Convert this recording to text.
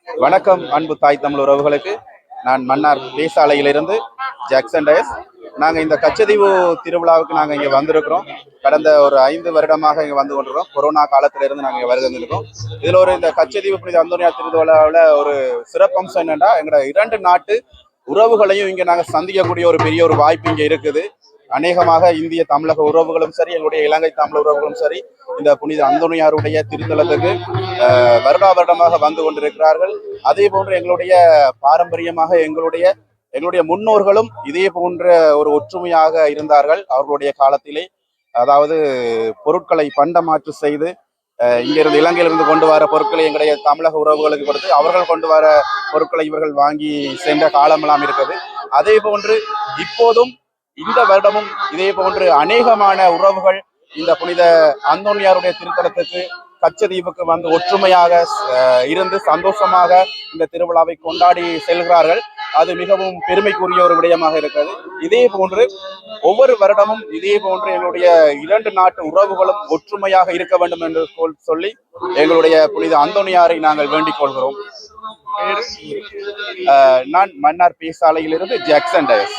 வணக்கம் அன்பு தாய் தமிழ் உறவுகளுக்கு. நான் மன்னார் பேசாலையிலிருந்து ஜாக்சன் டயஸ். நாங்கள் இந்த கச்சதீவு திருவிழாவுக்கு நாங்கள் இங்கே வந்திருக்கிறோம். கடந்த ஒரு 5 வருடமாக இங்கே வந்து கொண்டிருக்கோம். கொரோனா காலத்திலிருந்து நாங்கள் இங்கே வருகின்றோம். இதில் இந்த கச்சதீவு புனித அந்தோனியார் திருவிழாவில் ஒரு சிறப்பம்சம் என்னென்னா, எங்களோட 2 நாட்டு உறவுகளையும் இங்கே நாங்கள் சந்திக்கக்கூடிய ஒரு பெரிய ஒரு வாய்ப்பு இங்கே இருக்குது. அநேகமாக இந்திய தமிழக உறவுகளும் சரி, எங்களுடைய இலங்கை தமிழ் உறவுகளும் சரி, இந்த புனித அந்தோனியாருடைய திருத்தலத்துக்கு வருடா வருடமாக வந்து கொண்டிருக்கிறார்கள். அதே போன்று எங்களுடைய பாரம்பரியமாக எங்களுடைய முன்னோர்களும் இதே போன்ற ஒரு ஒற்றுமையாக இருந்தார்கள். அவர்களுடைய காலத்திலே, அதாவது பொருட்களை பண்டமாற்று செய்து இங்கிருந்து இலங்கையிலிருந்து கொண்டு வர பொருட்களை எங்களுடைய தமிழக உறவுகளுக்கு கொடுத்து அவர்கள் கொண்டு வர பொருட்களை இவர்கள் வாங்கி சென்ற காலமெல்லாம் இருக்குது. அதே போன்று இப்போதும் இந்த வருடமும் இதே போன்று அநேகமான உறவுகள் இந்த புனித அந்தோனியாருடைய திருத்தலத்துக்கு கச்சதீவுக்கு வந்து ஒற்றுமையாக இருந்து சந்தோஷமாக இந்த திருவிழாவை கொண்டாடி செல்கிறார்கள். அது மிகவும் பெருமைக்குரிய ஒரு விடயமாக இருக்கிறது. இதே போன்று ஒவ்வொரு வருடமும் இதே போன்று எங்களுடைய 2 நாட்டு உறவுகளும் ஒற்றுமையாக இருக்க வேண்டும் என்று சொல்லி எங்களுடைய புனித அந்தோனியாரை நாங்கள் வேண்டிக் கொள்கிறோம். நான் மன்னார் பேசாலையிலிருந்து ஜாக்சன் டயஸ்.